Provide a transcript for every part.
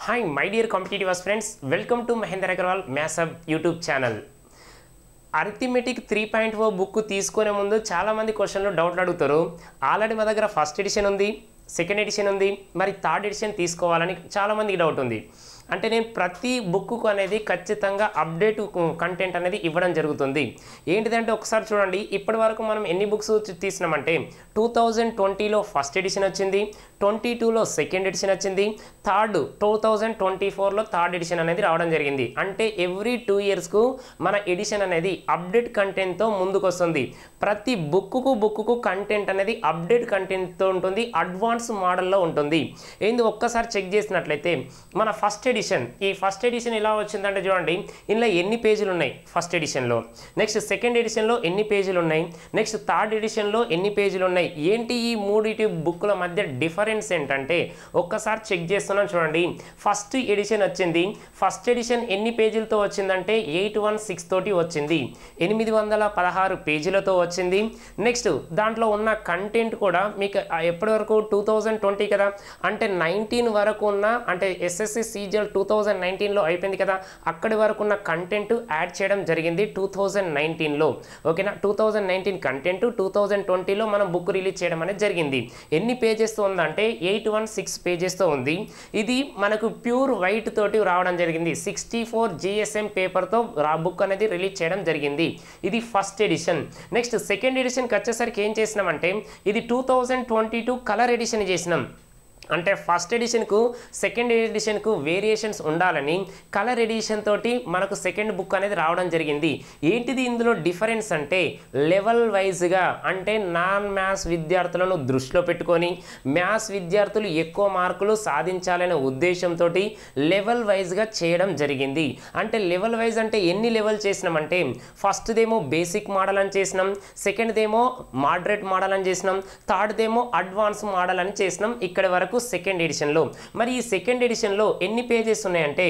Hi, my dear competitive friends. Welcome to Mahendra Agarwal Maths Hub YouTube channel. Arithmetic 3.4 book తీసుకునే ముందు చాలా మంది క్వశ్చన్లు డౌట్లు అడుగుతారు. ఆల్రెడీ మా దగ్గర ఫస్ట్ ఎడిషన్ ఉంది, సెకండ్ ఎడిషన్ ఉంది, మరి థర్డ్ ఎడిషన్ తీసుకోవాలని చాలా మందికి డౌట్ ఉంది. అంటే నేను ప్రతి బుక్కు అనేది ఖచ్చితంగా అప్డేట్ కంటెంట్ అనేది ఇవ్వడం జరుగుతుంది. ఏంటిదంటే ఒకసారి చూడండి, ఇప్పటి వరకు మనం ఎన్ని బుక్స్ తీసినామంటే 2020లో ఫస్ట్ ఎడిషన్ వచ్చింది, 22లో సెకండ్ ఎడిషన్ వచ్చింది, 2024లో థర్డ్ ఎడిషన్ అనేది రావడం జరిగింది. అంటే ఎవ్రీ 2 ఇయర్స్కు మన ఎడిషన్ అనేది అప్డేట్ కంటెంట్తో ముందుకు వస్తుంది. ప్రతి బుక్కు కంటెంట్ అనేది అప్డేట్ కంటెంట్తో ఉంటుంది, అడ్వాన్స్ మోడల్లో ఉంటుంది. ఏంది ఒక్కసారి చెక్ చేసినట్లయితే మన ఫస్ట్ ఎడిషన్, ఈ ఫస్ట్ ఎడిషన్ ఎలా వచ్చిందంటే చూడండి, ఇందులో ఎన్ని పేజీలు ఉన్నాయి ఫస్ట్ ఎడిషన్లో, నెక్స్ట్ సెకండ్ ఎడిషన్లో ఎన్ని పేజీలు ఉన్నాయి, నెక్స్ట్ థర్డ్ ఎడిషన్లో ఎన్ని పేజీలు ఉన్నాయి, ఏంటి ఈ మూడిటి బుక్ల మధ్య డిఫరెన్స్ ఏంటంటే ఒక్కసారి చెక్ చేస్తున్నాం చూడండి. ఫస్ట్ ఎడిషన్ వచ్చింది, ఫస్ట్ ఎడిషన్ ఎన్ని పేజీలతో వచ్చిందంటే 816 తోటి వచ్చింది, 816 పేజీలతో వచ్చింది. నెక్స్ట్ దాంట్లో ఉన్న కంటెంట్ కూడా మీకు ఎప్పటి వరకు 2020 కదా, అంటే 19 వరకు ఉన్న, అంటే ఎస్ఎస్సి సీజల్ 2019లో అయిపోయింది కదా, అక్కడి వరకు ఉన్న కంటెంట్ యాడ్ చేయడం జరిగింది 2019లో. ఓకేనా, 2019 కంటెంట్ 2020లో మనం బుక్ రిలీజ్ చేయడం అనేది జరిగింది. ఎన్ని పేజెస్తో ఉందంటే 816 పేజెస్తో ఉంది. ఇది మనకు ప్యూర్ వైట్ తోటి రావడం జరిగింది, 64 GSM పేపర్తో బుక్ అనేది రిలీజ్ చేయడం జరిగింది. ఇది ఫస్ట్ ఎడిషన్. నెక్స్ట్ సెకండ్ ఎడిషన్కి వచ్చేసరికి ఏం చేసినామంటే ఇది 2022 కలర్ ఎడిషన్ చేసినాం. అంటే ఫస్ట్ ఎడిషన్కు సెకండ్ ఎడిషన్కు వేరియేషన్స్ ఉండాలని కలర్ ఎడిషన్ తోటి మనకు సెకండ్ బుక్ అనేది రావడం జరిగింది. ఏంటిది ఇందులో డిఫరెన్స్ అంటే లెవెల్ వైజ్గా, అంటే నాన్ మ్యాథ్స్ విద్యార్థులను దృష్టిలో పెట్టుకొని మ్యాథ్స్ విద్యార్థులు ఎక్కువ మార్కులు సాధించాలనే ఉద్దేశంతో లెవెల్ వైజ్గా చేయడం జరిగింది. అంటే లెవెల్ వైజ్ అంటే ఎన్ని లెవెల్ చేసినామంటే ఫస్ట్దేమో బేసిక్ మోడల్ అని చేసినాం, సెకండ్దేమో మోడరేట్ మోడల్ అని చేసినాం, థర్డ్దేమో అడ్వాన్స్ మోడల్ అని చేసినాం ఇక్కడ వరకు సెకండ్ ఎడిషన్లో. మరి ఈ సెకండ్ ఎడిషన్లో ఎన్ని పేజెస్ ఉన్నాయంటే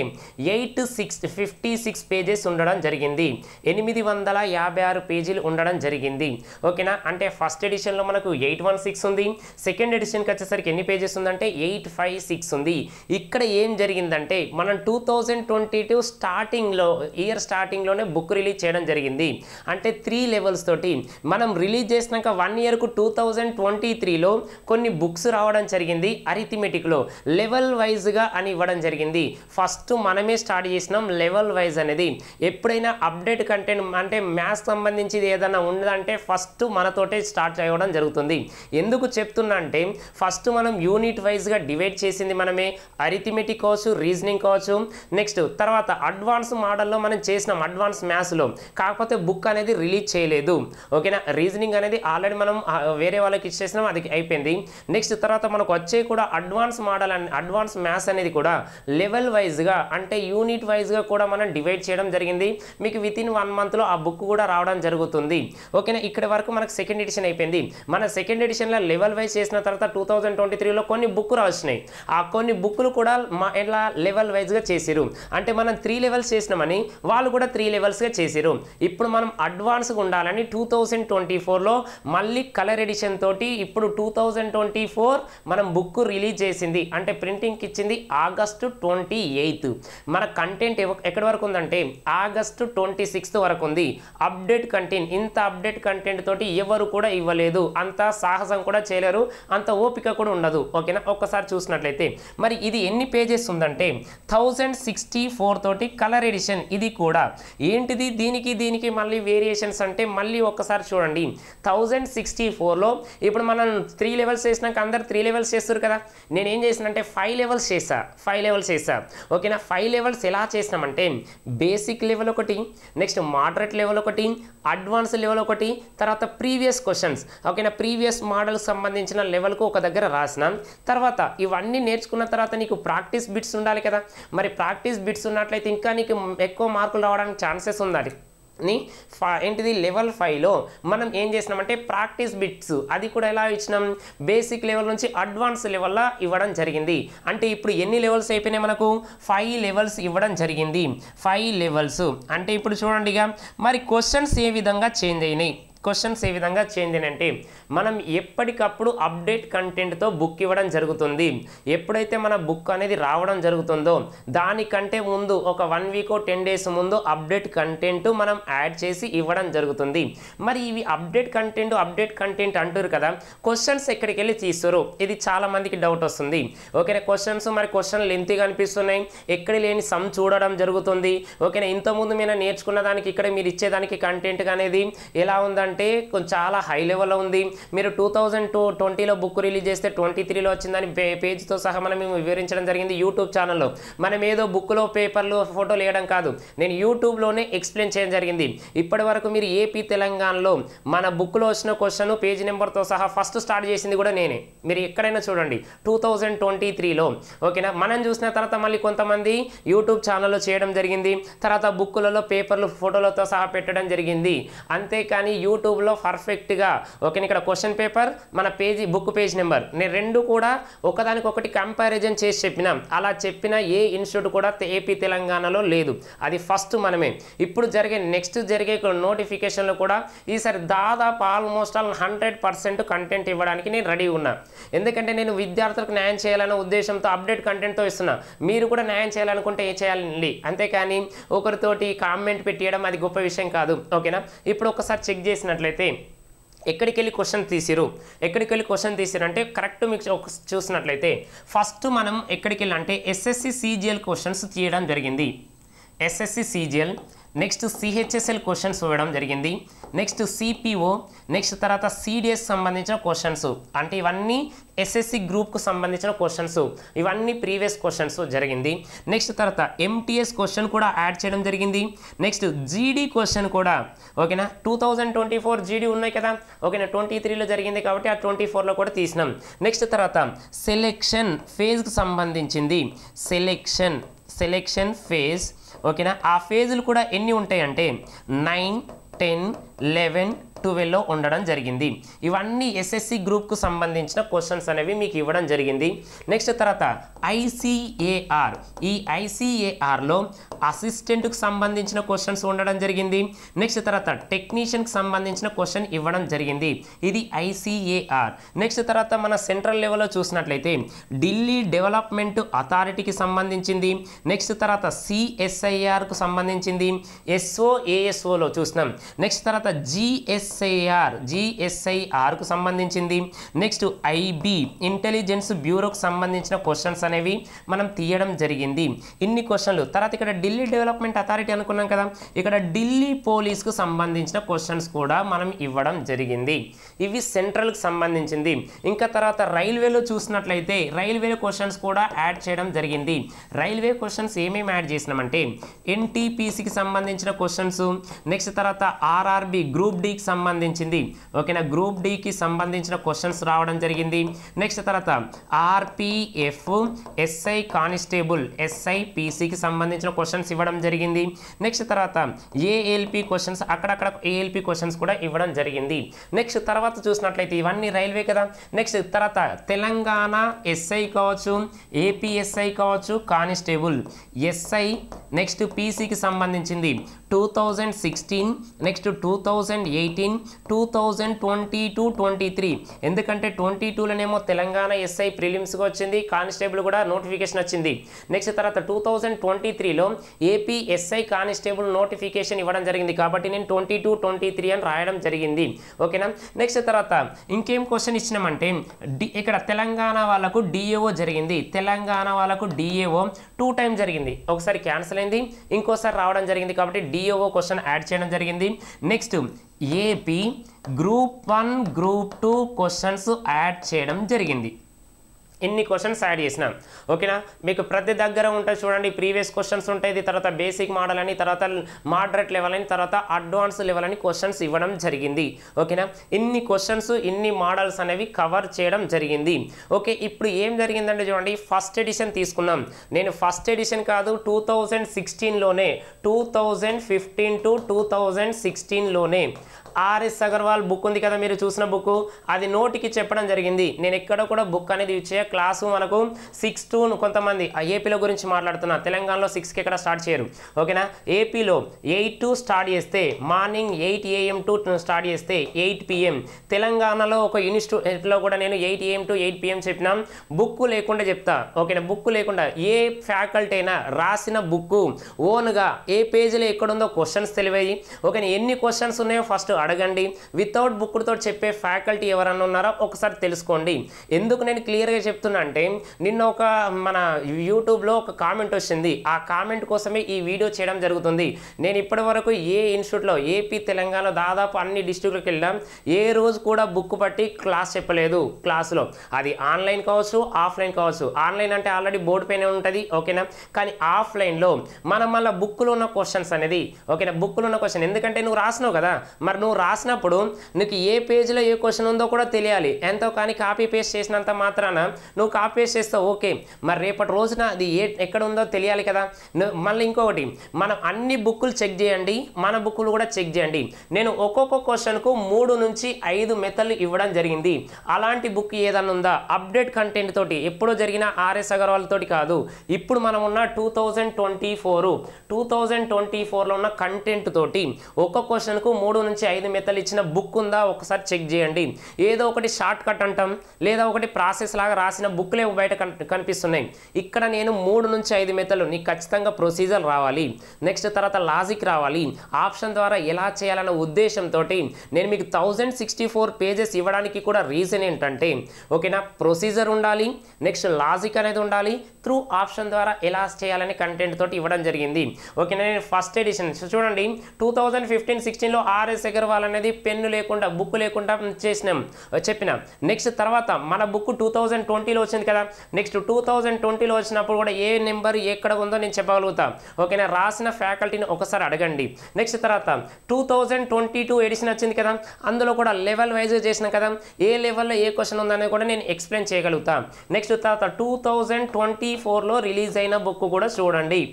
856 పేజెస్ ఉండడం జరిగింది, 856 పేజీలు ఉండడం జరిగింది. ఓకేనా, అంటే ఫస్ట్ ఎడిషన్లో మనకు 816 ఉంది, సెకండ్ ఎడిషన్కి వచ్చేసరికి ఎన్ని పేజెస్ ఉందంటే 856 ఉంది. ఇక్కడ ఏం జరిగిందంటే మనం 2022 స్టార్టింగ్లో, ఇయర్ స్టార్టింగ్లోనే బుక్ రిలీజ్ చేయడం జరిగింది. అంటే 3 లెవెల్స్ తోటి మనం రిలీజ్ చేసినాక 1 ఇయర్కు 2023లో కొన్ని బుక్స్ రావడం జరిగింది. అరిథమెటిక్లో లెవెల్ వైజ్గా అని ఇవ్వడం జరిగింది. ఫస్ట్ మనమే స్టార్ట్ చేసినాం లెవెల్ వైజ్ అనేది. ఎప్పుడైనా అప్డేట్ కంటెంట్ అంటే మ్యాథ్స్ సంబంధించి ఏదైనా ఉందంటే ఫస్ట్ మనతోటే స్టార్ట్ చేయడం జరుగుతుంది. ఎందుకు చెప్తున్నా అంటే ఫస్ట్ మనం యూనిట్ వైజ్గా డివైడ్ చేసింది మనమే, అరిథమెటిక్ కావచ్చు, రీజనింగ్ కావచ్చు. నెక్స్ట్ తర్వాత అడ్వాన్స్ మోడల్లో మనం చేసినాం అడ్వాన్స్ మ్యాథ్స్లో, కాకపోతే బుక్ అనేది రిలీజ్ చేయలేదు. ఓకేనా, రీజనింగ్ అనేది ఆల్రెడీ మనం వేరే వాళ్ళకి ఇచ్చేసినాం, అది అయిపోయింది. నెక్స్ట్ తర్వాత మనకు వచ్చే కూడా advance model and advance maths అనేది కూడా లెవెల్ వైజ్గా, అంటే యూనిట్ వైజ్గా కూడా మనం డివైడ్ చేయడం జరిగింది. మీకు వితిన్ 1 మంత్లో ఆ బుక్ కూడా రావడం జరుగుతుంది. ఓకేనా, ఇక్కడ వరకు మనకు సెకండ్ ఎడిషన్ అయిపోయింది. మన సెకండ్ ఎడిషన్లో లెవెల్ వైజ్ చేసిన తర్వాత 2023లో కొన్ని బుక్లు వచ్చినాయి. ఆ కొన్ని బుక్లు కూడా ఎలా లెవెల్ వైజ్గా చేసిరు. అంటే మనం 3 లెవెల్స్ చేసినామని వాళ్ళు కూడా 3 లెవెల్స్గా చేసిరు. ఇప్పుడు మనం అడ్వాన్స్గా ఉండాలని 2024లో మళ్ళీ కలర్ ఎడిషన్ తోటి ఇప్పుడు 2024 మనం బుక్ రిలీజ్ చేసింది. అంటే ప్రింటింగ్కి ఇచ్చింది ఆగస్టు 28. మన కంటెంట్ ఎక్కడి వరకు ఉందంటే ఆగస్టు 26 వరకు ఉంది. అప్డేట్ కంటెంట్, ఇంత అప్డేట్ కంటెంట్ తోటి ఎవరు కూడా ఇవ్వలేదు, అంత సాహసం కూడా చేయలేరు, అంత ఓపిక కూడా ఉండదు. ఓకేనా, ఒక్కసారి చూసినట్లయితే మరి ఇది ఎన్ని పేజెస్ ఉందంటే 1064 తోటి కలర్ ఎడిషన్. ఇది కూడా ఏంటిది, దీనికి మళ్ళీ వేరియేషన్స్ అంటే మళ్ళీ ఒక్కసారి చూడండి. 1064లో ఇప్పుడు మనం 3 లెవెల్స్ చేసినాక అందరు 3 లెవెల్స్ చేస్తారు కదా, నేనేం చేసినంటే 5 లెవెల్స్ చేసా. ఓకేనా, 5 లెవెల్స్ ఎలా చేసినామంటే బేసిక్ లెవెల్ ఒకటి, నెక్స్ట్ మోడరేట్ లెవెల్ ఒకటి, అడ్వాన్స్ లెవెల్ ఒకటి, తర్వాత ప్రీవియస్ క్వశ్చన్స్. ఓకేనా, ప్రీవియస్ మోడల్ సంబంధించిన లెవెల్కు ఒక దగ్గర రాసినాం. తర్వాత ఇవన్నీ నేర్చుకున్న తర్వాత నీకు ప్రాక్టీస్ బిట్స్ ఉండాలి కదా, మరి ప్రాక్టీస్ బిట్స్ ఉన్నట్లయితే ఇంకా నీకు ఎక్కువ మార్కులు రావడానికి ఛాన్సెస్ ఉండాలి. ఏంటిది లెవెల్ 5లో మనం ఏం చేసినామంటే ప్రాక్టీస్ బిట్స్, అది కూడా ఎలా ఇచ్చినాం, బేసిక్ లెవెల్ నుంచి అడ్వాన్స్ లెవెల్లో ఇవ్వడం జరిగింది. అంటే ఇప్పుడు ఎన్ని లెవెల్స్ అయిపోయినాయి మనకు 5 లెవెల్స్ ఇవ్వడం జరిగింది. 5 లెవెల్స్ అంటే ఇప్పుడు చూడండి ఇక మరి క్వశ్చన్స్ ఏ విధంగా చేంజ్ అయినాయి. క్వశ్చన్స్ ఏ విధంగా చేంజ్ అంటే మనం ఎప్పటికప్పుడు అప్డేట్ కంటెంట్తో బుక్ ఇవ్వడం జరుగుతుంది. ఎప్పుడైతే మన బుక్ అనేది రావడం జరుగుతుందో దానికంటే ముందు ఒక 1 వీక్ 10 డేస్ ముందు అప్డేట్ కంటెంట్ మనం యాడ్ చేసి ఇవ్వడం జరుగుతుంది. మరి ఇవి అప్డేట్ కంటెంట్ అంటారు కదా, క్వశ్చన్స్ ఎక్కడికి వెళ్ళి తీస్తారు, ఇది చాలా మందికి డౌట్ వస్తుంది. ఓకేనా, క్వశ్చన్స్ మరి క్వశ్చన్ లెంతీగా అనిపిస్తున్నాయి, ఎక్కడ లేని సమ్ చూడడం జరుగుతుంది. ఓకేనా, ఇంతకుముందు మీరు నేర్చుకున్న దానికి ఇక్కడ మీరు ఇచ్చేదానికి కంటెంట్ అనేది ఎలా ఉందంటే చాలా హై లెవెల్లో ఉంది. మీరు 2020లో బుక్ రిలీజ్ చేస్తే 23లో వచ్చిందని పేజ్తో సహా మనం వివరించడం జరిగింది యూట్యూబ్ ఛానల్లో. మనం ఏదో బుక్లో పేపర్లు ఫోటోలు వేయడం కాదు, నేను యూట్యూబ్లోనే ఎక్స్ప్లెయిన్ చేయడం జరిగింది. ఇప్పటి వరకు మీరు ఏపీ తెలంగాణలో మన బుక్లో వచ్చిన క్వశ్చన్ పేజ్ నెంబర్తో సహా ఫస్ట్ స్టార్ట్ చేసింది కూడా నేనే. మీరు ఎక్కడైనా చూడండి 2023లో. ఓకేనా, మనం చూసిన తర్వాత మళ్ళీ కొంతమంది యూట్యూబ్ ఛానల్లో చేయడం జరిగింది, తర్వాత బుక్కులలో పేపర్లు ఫోటోలతో సహా పెట్టడం జరిగింది. అంతేకాని యూట్యూబ్లో పర్ఫెక్ట్గా ఓకేనా ఇక్కడ క్వశ్చన్ పేపర్ మన పేజీ బుక్ పేజ్ నెంబర్ నేను రెండు కూడా ఒకదానికొకటి కంపారిజన్ చేసి చెప్పినాం. అలా చెప్పిన ఏ ఇన్స్టిట్యూట్ కూడా ఏపీ తెలంగాణలో లేదు, అది ఫస్ట్ మనమే. ఇప్పుడు నెక్స్ట్ జరిగే నోటిఫికేషన్లో కూడా ఈసారి దాదాపు ఆల్మోస్ట్ 100% కంటెంట్ ఇవ్వడానికి నేను రెడీ ఉన్నా. ఎందుకంటే నేను విద్యార్థులకు న్యాయం చేయాలనే ఉద్దేశంతో అప్డేట్ కంటెంట్తో ఇస్తున్నా. మీరు కూడా న్యాయం చేయాలనుకుంటే ఏ చేయాలండి, అంతేకాని ఒకరితోటి కామెంట్ పెట్టేయడం అది గొప్ప విషయం కాదు. ఓకేనా, ఇప్పుడు ఒకసారి చెక్ చేసినట్లయితే ఎక్కడికి వెళ్ళి క్వశ్చన్ తీసిరు అంటే కరెక్ట్ మీకు చూసినట్లయితే ఫస్ట్ మనం ఎక్కడికి వెళ్ళి అంటే ఎస్ఎస్సి సిజిఎల్ క్వశ్చన్స్ తీయడం జరిగింది. SSC CGL, next CHSL questions ఇవ్వడం జరిగింది, నెక్స్ట్ సిపిఓ, నెక్స్ట్ తర్వాత సిడిఎస్ సంబంధించిన క్వశ్చన్స్, అంటే ఇవన్నీ ఎస్ఎస్సి గ్రూప్కు సంబంధించిన క్వశ్చన్స్, ఇవన్నీ ప్రీవియస్ క్వశ్చన్స్ జరిగింది. నెక్స్ట్ తర్వాత ఎంటీఎస్ క్వశ్చన్ కూడా యాడ్ చేయడం జరిగింది. నెక్స్ట్ జీడీ క్వశ్చన్ కూడా ఓకేనా 2024 జీడీ ఉన్నాయి కదా, ఓకేనా 23లో జరిగింది కాబట్టి ఆ 24లో కూడా తీసినాం. నెక్స్ట్ తర్వాత సెలెక్షన్ ఫేజ్కి సంబంధించింది, సెలెక్షన్ ఫేజ్ ఓకేనా, ఆ ఫేజులు కూడా ఎన్ని ఉంటాయంటే 9, 10, 11, 12లో ఉండడం జరిగింది. ఇవన్నీ ఎస్ఎస్సి గ్రూప్కు సంబంధించిన క్వశ్చన్స్ అనేవి మీకు ఇవ్వడం జరిగింది. నెక్స్ట్ తర్వాత ఐసిఏఆర్, ఈ ఐసిఏఆర్లో అసిస్టెంట్కి సంబంధించిన క్వశ్చన్స్ ఉండడం జరిగింది. నెక్స్ట్ తర్వాత టెక్నీషియన్కి సంబంధించిన క్వశ్చన్ ఇవ్వడం జరిగింది, ఇది ఐసిఏఆర్. నెక్స్ట్ తర్వాత మన సెంట్రల్ లెవెల్లో చూసినట్లయితే ఢిల్లీ డెవలప్మెంట్ అథారిటీకి సంబంధించింది. నెక్స్ట్ తర్వాత సిఎస్ఐఆర్కు సంబంధించింది, ఎస్ఓఏఎస్ఓలో చూసినాం. నెక్స్ట్ తర్వాత జిఎస్ఐఆర్కు సంబంధించింది. నెక్స్ట్ ఐబి ఇంటెలిజెన్స్ బ్యూరోకి సంబంధించిన క్వశ్చన్స్ అనేవి మనం తీయడం జరిగింది. ఇన్ని క్వశ్చన్లు. తర్వాత ఇక్కడ ఢిల్లీ డెవలప్మెంట్ అథారిటీ అనుకున్నాం కదా, ఇక్కడ ఢిల్లీ పోలీస్కు సంబంధించిన క్వశ్చన్స్ కూడా మనం ఇవ్వడం జరిగింది. ఇవి సెంట్రల్కి సంబంధించింది. ఇంకా తర్వాత రైల్వేలో చూసినట్లయితే రైల్వే క్వశ్చన్స్ కూడా యాడ్ చేయడం జరిగింది. రైల్వే క్వశ్చన్స్ ఏమేమి యాడ్ చేసినామంటే ఎన్టీపీసీకి సంబంధించిన క్వశ్చన్స్, నెక్స్ట్ తర్వాత ఆర్ఆర్బి గ్రూప్ డికి సంబంధించింది ఓకేనా, గ్రూప్ డికి సంబంధించిన క్వశ్చన్స్ రావడం జరిగింది. నెక్స్ట్ తర్వాత ఆర్పిఎఫ్, ఎస్ఐ కానిస్టేబుల్, ఎస్ఐపిసికి సంబంధించిన క్వశ్చన్స్ ఇవ్వడం జరిగింది. నెక్స్ట్ తర్వాత ఏఎల్పి క్వశ్చన్స్, అక్కడక్కడ ఏఎల్పి క్వశ్చన్స్ కూడా ఇవ్వడం జరిగింది. నెక్స్ట్ తర్వాత చూసినట్లయితే ఇవన్నీ రైల్వే కదా. నెక్స్ట్ తర్వాత తెలంగాణ ఎస్ఐ కావచ్చు, ఏపీ ఎస్ఐ కావచ్చు, కానిస్టేబుల్ ఎస్ఐ, నెక్స్ట్ పీసీకి సంబంధించింది 2016, నెక్స్ట్ 2018, 2022-23. ఎందుకంటే 22లోనేమో తెలంగాణ ఎస్ఐ ప్రిలిమ్స్గా వచ్చింది, కానిస్టేబుల్ కూడా నోటిఫికేషన్ వచ్చింది. నెక్స్ట్ తర్వాత 2023లో ఏపీ ఎస్ఐ కానిస్టేబుల్ నోటిఫికేషన్ ఇవ్వడం జరిగింది కాబట్టి నేను 22-23 అని రాయడం జరిగింది. ఓకేనా. నెక్స్ట్ తర్వాత ఇంకేం క్వశ్చన్ ఇచ్చినామంటే ఇక్కడ తెలంగాణ వాళ్ళకు డిఏఓ జరిగింది, తెలంగాణ వాళ్ళకు డిఏఓ 2 టైమ్స్ జరిగింది, ఒకసారి క్యాన్సిల్ అయింది, ఇంకోసారి రావడం జరిగింది కాబట్టి డిఏఓ క్వశ్చన్ యాడ్ చేయడం జరిగింది. Next AP group 1 group 2 questions add చేయడం జరిగింది. ఎన్ని క్వశ్చన్స్ యాడ్ చేసినా ఓకేనా. మీకు ప్రతి దగ్గర ఉంటుంది చూడండి, ప్రీవియస్ క్వశ్చన్స్ ఉంటాయి, తర్వాత బేసిక్ మోడల్ అని, తర్వాత మోడరేట్ లెవెల్ అని, తర్వాత అడ్వాన్స్ లెవెల్ అని క్వశ్చన్స్ ఇవ్వడం జరిగింది. ఓకేనా. ఇన్ని క్వశ్చన్స్ ఇన్ని మోడల్స్ అనేవి కవర్ చేయడం జరిగింది. ఓకే, ఇప్పుడు ఏం జరిగిందంటే చూడండి, ఫస్ట్ ఎడిషన్ తీసుకున్నాం. నేను ఫస్ట్ ఎడిషన్ కాదు 2016లోనే 2015 to 2016లోనే ఆర్ఎస్ అగర్వాల్ బుక్ ఉంది కదా మీరు చూసిన బుక్, అది నోటికి చెప్పడం జరిగింది. నేను ఎక్కడ కూడా బుక్ అనేది యూజ్ చేయ, క్లాసు మనకు 6 to కొంతమంది ఏపీలో గురించి మాట్లాడుతున్నా, తెలంగాణలో 6కి ఎక్కడ స్టార్ట్ చేయరు ఓకేనా. ఏపీలో 8 to స్టార్ట్ చేస్తే మార్నింగ్ 8 AM to స్టార్ట్ చేస్తే 8 PM. తెలంగాణలో ఒక యూనివర్సిటీలో కూడా నేను 8 AM to 8 PM చెప్పినా, బుక్ లేకుండా చెప్తా ఓకేనా. బుక్ లేకుండా ఏ ఫ్యాకల్టీ అయినా రాసిన బుక్ ఓన్గా ఏ పేజీలో ఎక్కడుందో క్వశ్చన్స్ తెలివాయి ఓకేనా. ఎన్ని క్వశ్చన్స్ ఉన్నాయో ఫస్ట్ అడగండి. వితౌట్ బుక్తో చెప్పే ఫ్యాకల్టీ ఎవరన్నా ఉన్నారో ఒకసారి తెలుసుకోండి. ఎందుకు నేను క్లియర్గా చెప్తున్నా అంటే, నిన్న ఒక మన యూట్యూబ్లో ఒక కామెంట్ వచ్చింది, ఆ కామెంట్ కోసమే ఈ వీడియో చేయడం జరుగుతుంది. నేను ఇప్పటి వరకు ఏ ఇన్స్టిట్యూట్లో ఏపీ తెలంగాణ దాదాపు అన్ని డిస్ట్రిక్ట్లకు వెళ్ళాం, ఏ రోజు కూడా బుక్ పట్టి క్లాస్ చెప్పలేదు. క్లాసులో అది ఆన్లైన్ కావచ్చు ఆఫ్లైన్ కావచ్చు. ఆన్లైన్ అంటే ఆల్రెడీ బోర్డు పైన ఉంటుంది ఓకేనా. కానీ ఆఫ్లైన్లో మనం మళ్ళీ బుక్లో ఉన్న క్వశ్చన్స్ అనేది ఓకేనా. బుక్లో ఉన్న క్వశ్చన్ ఎందుకంటే నువ్వు రాసినావు కదా, మరి నువ్వు రాసినప్పుడు నీకు ఏ పేజీలో ఏ క్వశ్చన్ ఉందో కూడా తెలియాలి. ఎంతో కానీ కాపీ పేస్ట్ చేసినంత మాత్రాన నువ్వు కాపీ పేస్ట్ చేస్తావు ఓకే, మరి రేపటి రోజున అది ఎక్కడ ఉందో తెలియాలి కదా. మళ్ళీ ఇంకొకటి, మనం అన్ని బుక్కులు చెక్ చేయండి, మన బుక్కులు కూడా చెక్ చేయండి. నేను ఒక్కొక్క క్వశ్చన్కు 3 నుంచి 5 మెథడ్లు ఇవ్వడం జరిగింది. అలాంటి బుక్ ఏదన్నా ఉందా అప్డేట్ కంటెంట్ తోటి, ఎప్పుడో జరిగిన ఆర్ఎస్ అగర్వాల్ తోటి కాదు, ఇప్పుడు మనం ఉన్న 2024లో ఉన్న కంటెంట్ తోటి ఒక్క క్వశ్చన్కు 3 నుంచి 5 మెథడ్లు ఇచ్చిన బుక్ ఉందా ఒకసారి చెక్ చేయండి. ఏదో ఒకటి షార్ట్ కట్ అంటాం, లేదా ఒకటి ప్రాసెస్ లాగా రాసిన బుక్లే బయట కనిపిస్తున్నాయి. ఇక్కడ నేను 3 నుంచి 5 మెథడ్లు, నీకు ఖచ్చితంగా ప్రొసీజర్ రావాలి, నెక్స్ట్ తర్వాత లాజిక్ రావాలి, ఆప్షన్ ద్వారా ఎలా చేయాలన్న ఉద్దేశంతో నేను మీకు 1064 పేజెస్ ఇవ్వడానికి కూడా రీజన్ ఏంటంటే ఓకేనా, ప్రొసీజర్ ఉండాలి, నెక్స్ట్ లాజిక్ అనేది ఉండాలి, త్రూ ఆప్షన్ ద్వారా ఎలా చేయాలని కంటెంట్ తోటి ఇవ్వడం జరిగింది ఓకేనా. నేను ఫస్ట్ ఎడిషన్ చూడండి 2015-16లో ఆర్ఎస్ అగర్వాల్ అనేది పెన్ను లేకుండా బుక్ లేకుండా చెప్పిన. నెక్స్ట్ తర్వాత మన బుక్ 2020లో వచ్చింది కదా, నెక్స్ట్ 2020లో వచ్చినప్పుడు కూడా ఏ నెంబర్ ఎక్కడ ఉందో నేను చెప్పగలుగుతా ఓకేనా. రాసిన ఫ్యాకల్టీని ఒకసారి అడగండి. నెక్స్ట్ తర్వాత 2022 ఎడిషన్ వచ్చింది కదా, అందులో కూడా లెవెల్ వైజ్ చేసిన కదా, ఏ లెవెల్లో ఏ క్వశ్చన్ ఉందనేది కూడా నేను ఎక్స్ప్లెయిన్ చేయగలుగుతా. నెక్స్ట్ తర్వాత 2024లో రిలీజ్ అయిన బుక్ కూడా చూడండి.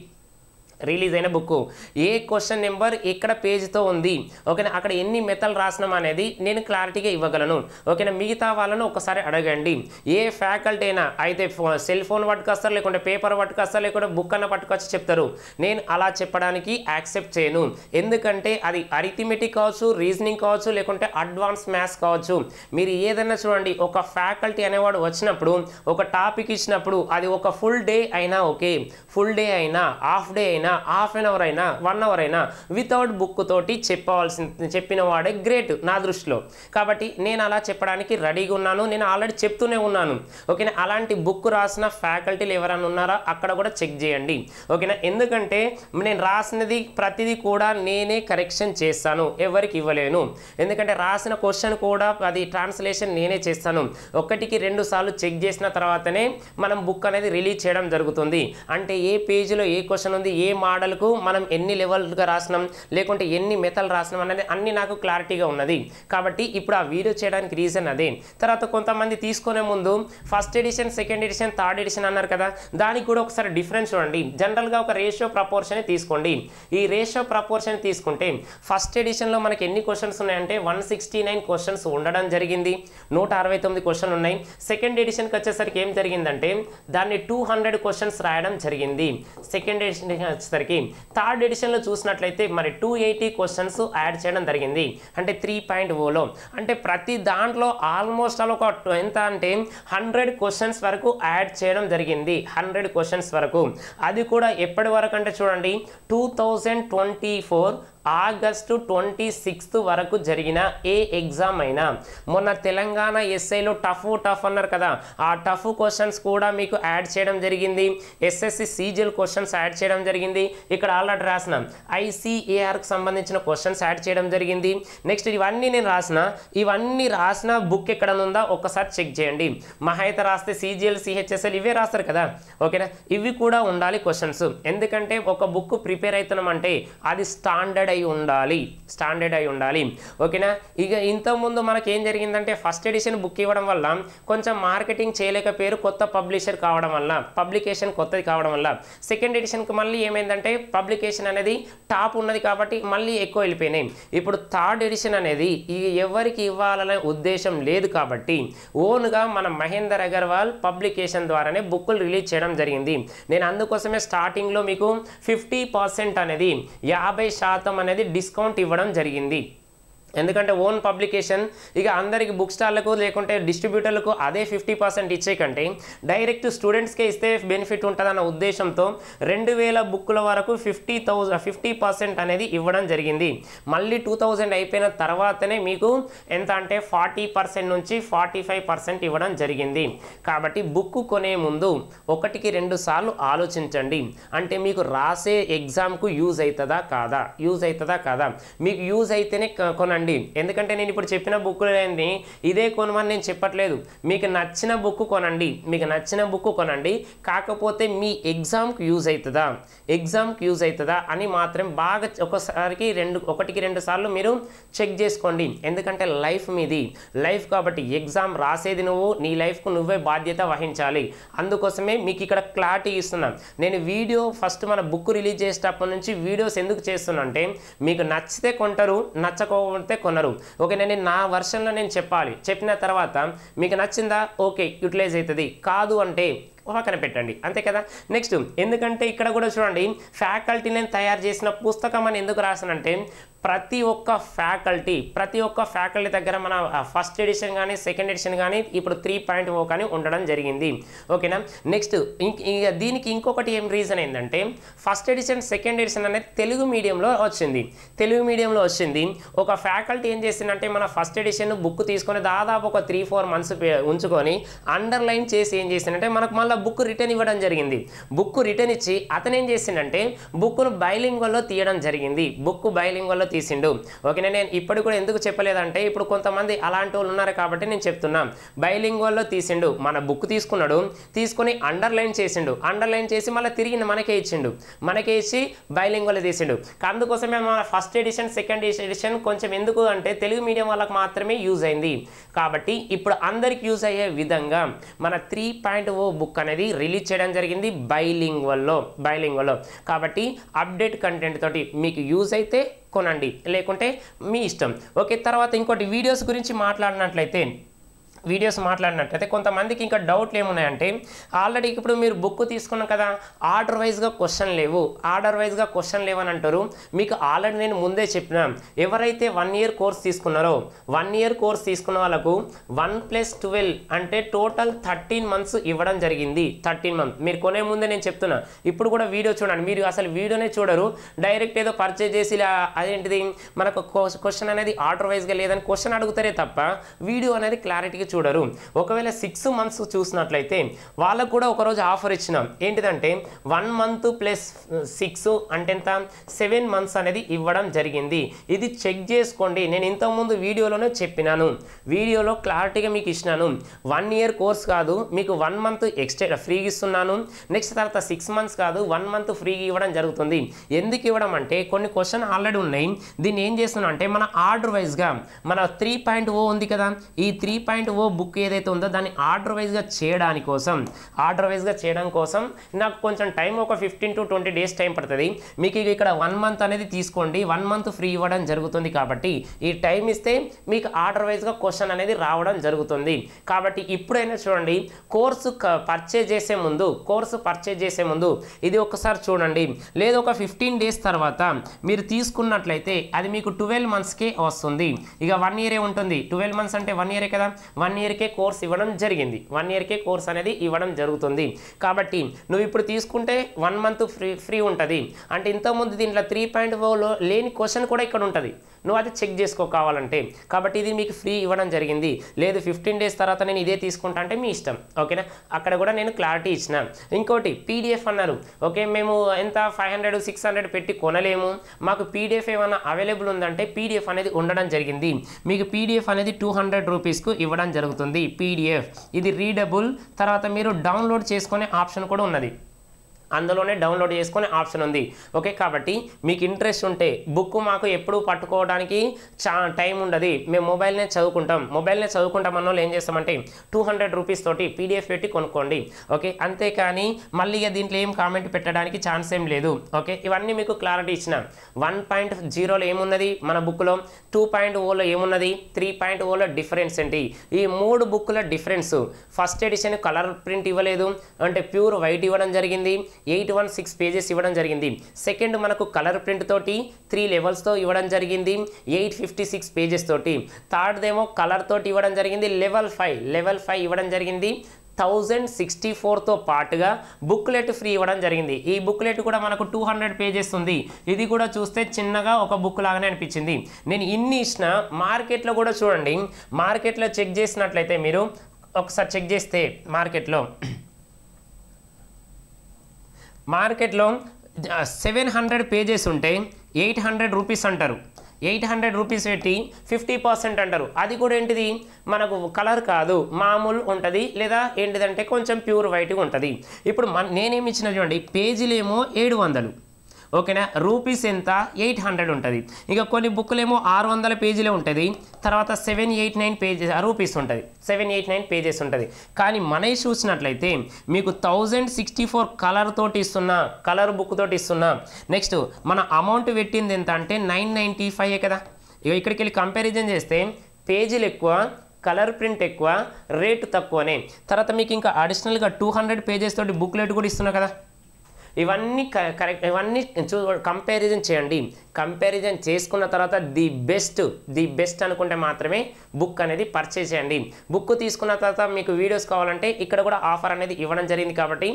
రిలీజ్ అయిన బుక్ ఏ క్వశ్చన్ నెంబర్ ఎక్కడ పేజ్తో ఉంది ఓకేనా, అక్కడ ఎన్ని మెథడ్లు రాసినాం అనేది నేను క్లారిటీగా ఇవ్వగలను ఓకేనా. మిగతా వాళ్ళను ఒకసారి అడగండి. ఏ ఫ్యాకల్టీ అయినా అయితే సెల్ ఫోన్ పట్టుకొస్తారు, లేకుంటే పేపర్ పట్టుకొస్తారు, లేకుంటే బుక్ అన్న పట్టుకొచ్చి చెప్తారు. నేను అలా చెప్పడానికి యాక్సెప్ట్ చేయను. ఎందుకంటే అది అరిథమెటిక్ కావచ్చు, రీజనింగ్ కావచ్చు, లేకుంటే అడ్వాన్స్ మ్యాథ్స్ కావచ్చు. మీరు ఏదైనా చూడండి, ఒక ఫ్యాకల్టీ అనేవాడు వచ్చినప్పుడు ఒక టాపిక్ ఇచ్చినప్పుడు అది ఒక ఫుల్ డే అయినా ఓకే, ఫుల్ డే అయినా హాఫ్ డే అయినా హాఫ్ అన్ అవర్ అయినా 1 అవర్ అయినా వితౌట్ బుక్ తోటి చెప్పిన వాడే గ్రేట్ నా దృష్టిలో. కాబట్టి నేను అలా చెప్పడానికి రెడీగా ఉన్నాను, నేను ఆల్రెడీ చెప్తూనే ఉన్నాను ఓకేనా. అలాంటి బుక్ రాసిన ఫ్యాకల్టీలు ఎవరైనా ఉన్నారా అక్కడ కూడా చెక్ చేయండి ఓకేనా. ఎందుకంటే నేను రాసినది ప్రతిదీ కూడా నేనే కరెక్షన్ చేస్తాను, ఎవరికి ఇవ్వలేను. ఎందుకంటే రాసిన క్వశ్చన్ కూడా అది ట్రాన్స్లేషన్ నేనే చేస్తాను. 1కి 2 సార్లు చెక్ చేసిన తర్వాతనే మనం బుక్ అనేది రిలీజ్ చేయడం జరుగుతుంది. అంటే ఏ పేజీలో ఏ క్వశ్చన్ ఉంది, ఏ మోడల్కు మనం ఎన్ని లెవెల్గా రాసినాం, లేకుంటే ఎన్ని మెథడ్లు రాసినాం అనేది అన్ని నాకు క్లారిటీగా ఉన్నది. కాబట్టి ఇప్పుడు ఆ వీడియో చేయడానికి రీజన్ అదే. తర్వాత కొంతమంది తీసుకునే ముందు first edition, second edition, third edition అన్నారు కదా, దానికి కూడా ఒకసారి డిఫరెన్స్ చూడండి. జనరల్గా ఒక రేషియో ప్రపోర్షన్ తీసుకోండి. ఈ రేషియో ప్రపోర్షన్ తీసుకుంటే ఫస్ట్ ఎడిషన్లో మనకి ఎన్ని క్వశ్చన్స్ ఉన్నాయంటే 169 క్వశ్చన్స్ ఉండడం జరిగింది, 169 క్వశ్చన్ ఉన్నాయి. సెకండ్ ఎడిషన్కి వచ్చేసరికి ఏం జరిగిందంటే దాన్ని 200 క్వశ్చన్స్ రాయడం జరిగింది సెకండ్ ఎడిషన్ వచ్చేసరికి. థర్డ్ ఎడిషన్లో చూసినట్లయితే మరి 280 క్వశ్చన్స్ యాడ్ చేయడం జరిగింది, అంటే 3.0లో. అంటే ప్రతి దాంట్లో ఆల్మోస్ట్ అలా ఒక ఎంత అంటే 100 క్వశ్చన్స్ వరకు యాడ్ చేయడం జరిగింది, 100 క్వశ్చన్స్ వరకు. అది కూడా ఎప్పటి వరకు అంటే చూడండి 2024 ఆగస్టు 26 వరకు జరిగిన ఏ ఎగ్జామ్ అయినా, మొన్న తెలంగాణ ఎస్ఐలో టఫ్ అన్నారు కదా, ఆ టఫ్ క్వశ్చన్స్ కూడా మీకు యాడ్ చేయడం జరిగింది. ఎస్ఎస్సి సీజీఎల్ క్వశ్చన్స్ యాడ్ చేయడం జరిగింది. ఇక్కడ ఆల్రెడీ రాసిన ఐసీఏఆర్కి సంబంధించిన క్వశ్చన్స్ యాడ్ చేయడం జరిగింది. నెక్స్ట్ ఇవన్నీ నేను ఇవన్నీ రాసిన బుక్ ఎక్కడ ఉందా ఒక్కసారి చెక్ చేయండి. మహా అయితే రాస్తే సీజీఎల్, సిహెచ్ఎస్ఎల్ ఇవే రాస్తారు కదా ఓకేనా. ఇవి కూడా ఉండాలి క్వశ్చన్స్. ఎందుకంటే ఒక బుక్ ప్రిపేర్ అవుతున్నాం అంటే అది స్టాండర్డ్ స్టాండర్డ్ అయి ఉండాలి ఓకేనా. ఇక ఇంతకుముందు మనకి ఏం జరిగిందంటే ఫస్ట్ ఎడిషన్ బుక్ ఇవ్వడం వల్ల కొంచెం మార్కెటింగ్ చేయలేకపోయారు, కొత్త పబ్లిషర్ కావడం వల్ల, పబ్లికేషన్ కొత్తది కావడం వల్ల. సెకండ్ ఎడిషన్కి మళ్ళీ ఏమైందంటే పబ్లికేషన్ అనేది టాప్ ఉన్నది కాబట్టి మళ్ళీ ఎక్కువ వెళ్ళిపోయినాయి. ఇప్పుడు థర్డ్ ఎడిషన్ అనేది ఎవరికి ఇవ్వాలనే ఉద్దేశం లేదు కాబట్టి ఓన్గా మన మహేందర్ అగర్వాల్ పబ్లికేషన్ ద్వారానే బుక్కులు రిలీజ్ చేయడం జరిగింది. నేను అందుకోసమే స్టార్టింగ్లో మీకు 50% అనేది 50% అనేది డిస్కౌంట్ ఇవ్వడం జరిగింది. ఎందుకంటే ఓన్ పబ్లికేషన్ ఇక అందరికి బుక్ స్టార్లకు లేకుంటే డిస్ట్రిబ్యూటర్లకు అదే 50% ఇచ్చే కంటే డైరెక్ట్ స్టూడెంట్స్కే ఇస్తే బెనిఫిట్ ఉంటుందన్న ఉద్దేశంతో 2000 బుక్కుల వరకు 50% అనేది ఇవ్వడం జరిగింది. మళ్ళీ 2000 అయిపోయిన తర్వాతనే మీకు ఎంత అంటే 40% నుంచి 45% ఇవ్వడం జరిగింది. కాబట్టి బుక్ కొనే ముందు 1-2 సార్లు ఆలోచించండి. అంటే మీకు రాసే ఎగ్జామ్కు యూజ్ అవుతుందా కాదా, మీకు యూజ్ అయితేనే కొనండి. ఎందుకంటే నేను ఇప్పుడు చెప్పిన బుక్కులన్నీ ఇదే కొనమని నేను చెప్పట్లేదు. మీకు నచ్చిన బుక్ కొనండి, కాకపోతే మీ ఎగ్జామ్కి యూజ్ అవుతుందా అని మాత్రం బాగా ఒకసారికి 1-2 సార్లు మీరు చెక్ చేసుకోండి. ఎందుకంటే లైఫ్ కాబట్టి ఎగ్జామ్ రాసేది నువ్వు, నీ లైఫ్కు నువ్వే బాధ్యత వహించాలి. అందుకోసమే మీకు ఇక్కడ క్లారిటీ ఇస్తున్నాను. నేను వీడియో ఫస్ట్ మన బుక్ రిలీజ్ చేసేటప్పటి నుంచి వీడియోస్ ఎందుకు చేస్తున్నా అంటే మీకు నచ్చితే కొంటారు, నచ్చకపోతే కొనరు. ఓకే, నేను నా వర్షన్లో నేను చెప్పిన తర్వాత మీకు నచ్చిందా ఓకే యూటిలైజ్ అవుతుంది, కాదు అంటే పక్కన పెట్టండి, అంతే కదా. నెక్స్ట్ ఎందుకంటే ఇక్కడ కూడా చూడండి ఫ్యాకల్టీ నేను తయారు చేసిన పుస్తకం అని ఎందుకు రాసానంటే ప్రతి ఒక్క ఫ్యాకల్టీ దగ్గర మన ఫస్ట్ ఎడిషన్ కానీ సెకండ్ ఎడిషన్ కానీ ఇప్పుడు 3.0 కానీ ఉండడం జరిగింది ఓకేనా. నెక్స్ట్ దీనికి ఇంకొకటి ఏం రీజన్ ఏంటంటే ఫస్ట్ ఎడిషన్ సెకండ్ ఎడిషన్ అనేది తెలుగు మీడియంలో వచ్చింది. ఒక ఫ్యాకల్టీ ఏం చేసిందంటే మన ఫస్ట్ ఎడిషన్ బుక్ తీసుకొని దాదాపు ఒక 3-4 మంత్స్ ఉంచుకొని అండర్లైన్ చేసి ఏం చేసిందంటే మనకు మళ్ళీ బుక్ రిటర్న్ ఇవ్వడం జరిగింది. బుక్ రిటర్న్ ఇచ్చి అతను ఏం చేసిందంటే బుక్ను బైలింగ్వల్లో తీయడం జరిగింది. తీసిండు ఓకేనా. నేను ఇప్పుడు కూడా ఎందుకు చెప్పలేదంటే ఇప్పుడు కొంతమంది అలాంటి వాళ్ళు ఉన్నారు కాబట్టి నేను చెప్తున్నా. బైలింగ్వల్లో తీసిండు, మన బుక్ తీసుకొని అండర్లైన్ చేసి మళ్ళీ తిరిగి మనకే ఇచ్చి బైలింగ్వల్లో తీసిండు. అందుకోసమే మన ఫస్ట్ ఎడిషన్ సెకండ్ ఎడిషన్ కొంచెం ఎందుకు అంటే తెలుగు మీడియం వాళ్ళకి మాత్రమే యూజ్ అయింది. కాబట్టి ఇప్పుడు అందరికి యూజ్ అయ్యే విధంగా మన 3.0 బుక్ అనేది రిలీజ్ చేయడం జరిగింది బైలింగ్వల్లో. కాబట్టి అప్డేట్ కంటెంట్ తోటి మీకు యూజ్ అయితే కొనండి, లేకుంటే మీ ఇష్టం ఓకే. తర్వాత ఇంకోటి వీడియోస్ గురించి మాట్లాడినట్లయితే కొంతమందికి ఇంకా డౌట్లు ఏమున్నాయంటే ఆల్రెడీ ఇప్పుడు మీరు బుక్ తీసుకున్నాం కదా ఆర్డర్ వైజ్గా క్వశ్చన్ లేవు అని అంటారు. మీకు ఆల్రెడీ నేను ముందే చెప్పినా ఎవరైతే 1 year కోర్స్ తీసుకున్నారో 1 year కోర్స్ తీసుకున్న వాళ్ళకు 1+12 అంటే టోటల్ 13 months ఇవ్వడం జరిగింది. 13 months మీరు కొనే ముందే నేను చెప్తున్నా. ఇప్పుడు కూడా వీడియో చూడండి, మీరు అసలు వీడియోనే చూడరు, డైరెక్ట్ ఏదో పర్చేజ్ చేసి అదేంటిది మనకు క్వశ్చన్ అనేది ఆర్డర్ వైజ్గా లేదని క్వశ్చన్ అడుగుతారే తప్ప వీడియో అనేది క్లారిటీగా చూడరు. ఒకవేళ 6 months చూసినట్లయితే వాళ్ళకు కూడా ఒకరోజు ఆఫర్ ఇచ్చినాం. ఏంటిదంటే 1 month + 6 అంటే ఎంత 7 months అనేది ఇవ్వడం జరిగింది. ఇది చెక్ చేసుకోండి. నేను ఇంతకుముందు వీడియోలోనే చెప్పినాను, వీడియోలో క్లారిటీగా మీకు ఇచ్చినాను. 1 year కోర్స్ కాదు, మీకు 1 month ఎక్స్ట్రా ఫ్రీగా ఇస్తున్నాను. నెక్స్ట్ తర్వాత 6 months కాదు 1 month ఫ్రీగా ఇవ్వడం జరుగుతుంది. ఎందుకు ఇవ్వడం అంటే కొన్ని క్వశ్చన్ ఆల్రెడీ ఉన్నాయి. దీన్ని ఏం చేస్తున్నా అంటే మన ఆర్డర్ వైజ్గా మన 3.0 ఉంది కదా, ఈ 3.0 బుక్ ఏదైతే ఉందో దాన్ని ఆర్డర్ వైజ్గా చేయడం కోసం నాకు కొంచెం టైం ఒక 15 to 20 days టైం పడుతుంది. మీకు ఇక్కడ 1 month అనేది తీసుకోండి, 1 month ఫ్రీ ఇవ్వడం జరుగుతుంది. కాబట్టి ఈ టైం ఇస్తే మీకు ఆర్డర్ వైజ్గా క్వశ్చన్ అనేది రావడం జరుగుతుంది. కాబట్టి ఇప్పుడైనా చూడండి కోర్సు పర్చేజ్ చేసే ముందు ఇది ఒకసారి చూడండి. లేదా ఒక 15 days తర్వాత మీరు తీసుకున్నట్లయితే అది మీకు 12 monthsకే వస్తుంది. ఇక 1 year ఉంటుంది, 12 months అంటే 1 year కదా, 1 yearకే కోర్స్ ఇవ్వడం జరిగింది. 1 yearకే కోర్స్ అనేది ఇవ్వడం జరుగుతుంది. కాబట్టి నువ్వు ఇప్పుడు తీసుకుంటే 1 month ఫ్రీ ఉంటుంది. అంటే ఇంతకుముందు దీంట్లో 3.0లో లేని క్వశ్చన్ కూడా ఇక్కడ ఉంటుంది, నువ్వు అది చెక్ చేసుకో కావాలంటే. కాబట్టి ఇది మీకు ఫ్రీ ఇవ్వడం జరిగింది. లేదు 15 days తర్వాత నేను ఇదే తీసుకుంటా అంటే మీ ఇష్టం ఓకేనా. అక్కడ కూడా నేను క్లారిటీ ఇచ్చిన. ఇంకోటి పీడిఎఫ్ అన్నారు. ఓకే, మేము ఎంత 500-600 పెట్టి కొనలేము, మాకు పీడిఎఫ్ ఏమైనా అవైలబుల్ ఉందంటే పీడిఎఫ్ అనేది ఉండడం జరిగింది. మీకు పీడిఎఫ్ అనేది 200 రూపీస్కు ఇవ్వడం జరుగుతుంది. పీడిఎఫ్ ఇది రీడబుల్, తర్వాత మీరు డౌన్లోడ్ చేసుకునే ఆప్షన్ కూడా ఉన్నది. అందులోనే డౌన్లోడ్ చేసుకునే ఆప్షన్ ఉంది. ఓకే, కాబట్టి మీకు ఇంట్రెస్ట్ ఉంటే బుక్ మాకు ఎప్పుడు పట్టుకోవడానికి టైం ఉండదు, మేము మొబైల్నే చదువుకుంటాం అన్న వాళ్ళు ఏం చేస్తామంటే 200 రూపీస్ తోటి పీడిఎఫ్ పెట్టి కొనుక్కోండి. ఓకే, అంతేకాని మళ్ళీ దీంట్లో ఏం కామెంట్ పెట్టడానికి ఛాన్స్ ఏం లేదు. ఓకే, ఇవన్నీ మీకు క్లారిటీ ఇచ్చిన. 1.0లో ఏమున్నది మన బుక్లో, 2.0లో ఏమున్నది, 3.0లో డిఫరెన్స్ ఏంటి, ఈ 3 బుక్కుల difference. First edition colour print ఇవ్వలేదు, అంటే ప్యూర్ వైట్ ఇవ్వడం జరిగింది, 816 పేజెస్ ఇవ్వడం జరిగింది. సెకండ్ మనకు కలర్ ప్రింట్ తోటి 3 లెవెల్స్తో ఇవ్వడం జరిగింది, 856 పేజెస్ తోటి. థర్డ్దేమో కలర్ తోటి ఇవ్వడం జరిగింది, లెవెల్ 5 ఇవ్వడం జరిగింది. 1064తో పాటుగా బుక్లెట్ ఫ్రీ ఇవ్వడం జరిగింది. ఈ బుక్లెట్ కూడా మనకు 200 పేజెస్ ఉంది. ఇది కూడా చూస్తే చిన్నగా ఒక బుక్ లాగానే అనిపించింది. నేను ఇన్ని ఇచ్చిన మార్కెట్లో కూడా చూడండి, మార్కెట్లో చెక్ చేసినట్లయితే మీరు ఒకసారి చెక్ చేస్తే మార్కెట్లో 700 పేజెస్ ఉంటే 800 రూపీస్ అంటారు. 800 రూపీస్ పెట్టి 50% అంటారు. అది కూడా ఏంటిది, మనకు కలర్ కాదు, మామూలు ఉంటుంది, లేదా ఏంటిదంటే కొంచెం ప్యూర్ వైట్గా ఉంటుంది. ఇప్పుడు నేనేమి ఇచ్చిన చూడండి, పేజీలేమో 700, ఓకేనా, రూపీస్ ఎంత 800 ఉంటుంది. ఇక కొన్ని బుక్లేమో 600 పేజీలే ఉంటుంది, తర్వాత 789 పేజెస్ రూపీస్ ఉంటుంది, 789 పేజెస్ ఉంటుంది. కానీ మనవి చూసినట్లయితే మీకు 1064 కలర్ తోటి ఇస్తున్నా, కలర్ బుక్ తోటి ఇస్తున్నా. నెక్స్ట్ మన అమౌంట్ పెట్టింది ఎంత అంటే 995 కదా. ఇక ఇక్కడికి వెళ్ళి కంపారిజన్ చేస్తే పేజీలు ఎక్కువ, కలర్ ప్రింట్ ఎక్కువ, రేటు తక్కువనే. తర్వాత మీకు ఇంకా అడిషనల్గా 200 పేజెస్ తోటి బుక్లెట్ కూడా ఇస్తున్నా కదా. ఇవన్నీ కరెక్ట్, ఇవన్నీ కంపారిజన్ చేయండి. కంపారిజన్ చేసుకున్న తర్వాత ది బెస్ట్ అనుకుంటే మాత్రమే బుక్ అనేది పర్చేజ్ చేయండి. బుక్ తీసుకున్న తర్వాత మీకు వీడియోస్ కావాలంటే ఇక్కడ కూడా ఆఫర్ అనేది ఇవ్వడం జరిగింది, కాబట్టి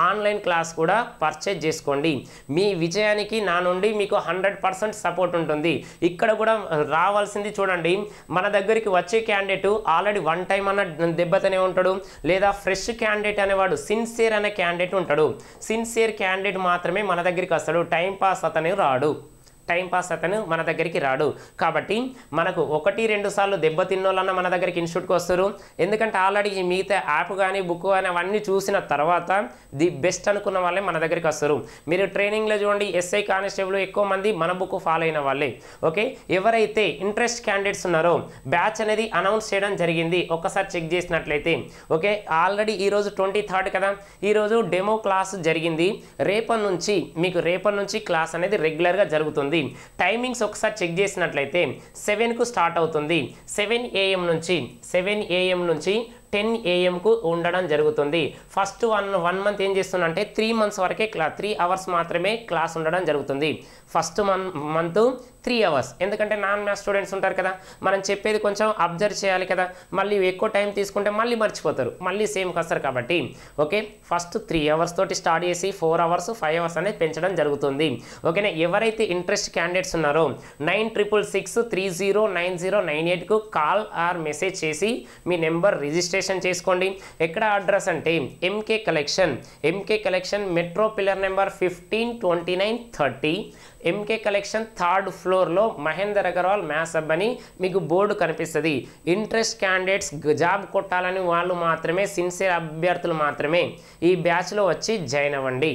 ఆన్లైన్ క్లాస్ కూడా పర్చేజ్ చేసుకోండి. మీ విజయానికి నా నుండి మీకు 100% సపోర్ట్ ఉంటుంది. ఇక్కడ కూడా రావాల్సింది చూడండి, మన దగ్గరికి వచ్చే క్యాండిడేట్ ఆల్రెడీ 1 టైం అన్న దెబ్బతనే ఉంటాడు, లేదా ఫ్రెష్ క్యాండిడేట్ అనేవాడు సిన్సియర్ అనే క్యాండిడేట్ ఉంటాడు. సిన్సియర్ క్యాండిడేట్ మాత్రమే మన దగ్గరికి వస్తాడు, టైంపాస్ అతను మన దగ్గరికి రాడు. కాబట్టి మనకు 1-2 సార్లు దెబ్బతిన్నోళ్ళన్నా మన దగ్గరికి ఇన్స్టిట్యూట్కి వస్తారు. ఎందుకంటే ఆల్రెడీ ఈ మిగతా యాప్ కానీ బుక్ కానీ అవన్నీ చూసిన తర్వాత ది బెస్ట్ అనుకున్న వాళ్ళే మన దగ్గరికి వస్తారు. మీరు ట్రైనింగ్లో చూడండి, ఎస్ఐ కానిస్టేబుల్ ఎక్కువ మంది మన బుక్ ఫాలో అయిన వాళ్ళే. ఓకే, ఎవరైతే ఇంట్రెస్ట్ క్యాండిడేట్స్ ఉన్నారో బ్యాచ్ అనేది అనౌన్స్ చేయడం జరిగింది, ఒక్కసారి చెక్ చేసినట్లయితే. ఓకే, ఆల్రెడీ ఈరోజు 23rd కదా, ఈరోజు డెమో క్లాస్ జరిగింది. రేపటి నుంచి క్లాస్ అనేది రెగ్యులర్గా జరుగుతుంది. టైమింగ్స్ ఒకసారి చెక్ చేసినట్లయితే 7కు స్టార్ట్ అవుతుంది. 7 AM నుంచి 10 AM ఉండడం జరుగుతుంది. ఫస్ట్ వన్ మంత్ ఏం చేస్తుందంటే 3 months వరకే 3 hours మాత్రమే క్లాస్ ఉండడం జరుగుతుంది. ఫస్ట్ మంత్ 3 hours, ఎందుకంటే నాన్ మ్యాథ్స్ స్టూడెంట్స్ ఉంటారు కదా, మనం చెప్పేది కొంచెం అబ్జర్వ్ చేయాలి కదా, మళ్ళీ ఎక్కువ టైం తీసుకుంటే మళ్ళీ మర్చిపోతారు, మళ్ళీ సేమ్కి వస్తారు. కాబట్టి ఓకే, ఫస్ట్ 3 hours తోటి స్టార్ట్ చేసి 4 hours 5 hours అనేది పెంచడం జరుగుతుంది. ఓకేనా, ఎవరైతే ఇంట్రెస్ట్ క్యాండిడేట్స్ ఉన్నారో 9666309098కు కాల్ ఆర్ మెసేజ్ చేసి మీ నెంబర్ రిజిస్ట్రేషన్ చేసుకోండి. ఎక్కడ అడ్రస్ అంటే MK collection metro pillar number 152930, MK collection 3rd floorలో మహేందర్ అగర్వాల్ మ్యాథ్స్ హబ్ అని మీకు బోర్డు కనిపిస్తుంది. ఇంట్రెస్ట్ క్యాండిడేట్స్ జాబ్ కొట్టాలని వాళ్ళు మాత్రమే, సిన్సియర్ అభ్యర్థులు మాత్రమే ఈ బ్యాచ్లో వచ్చి జాయిన్ అవ్వండి.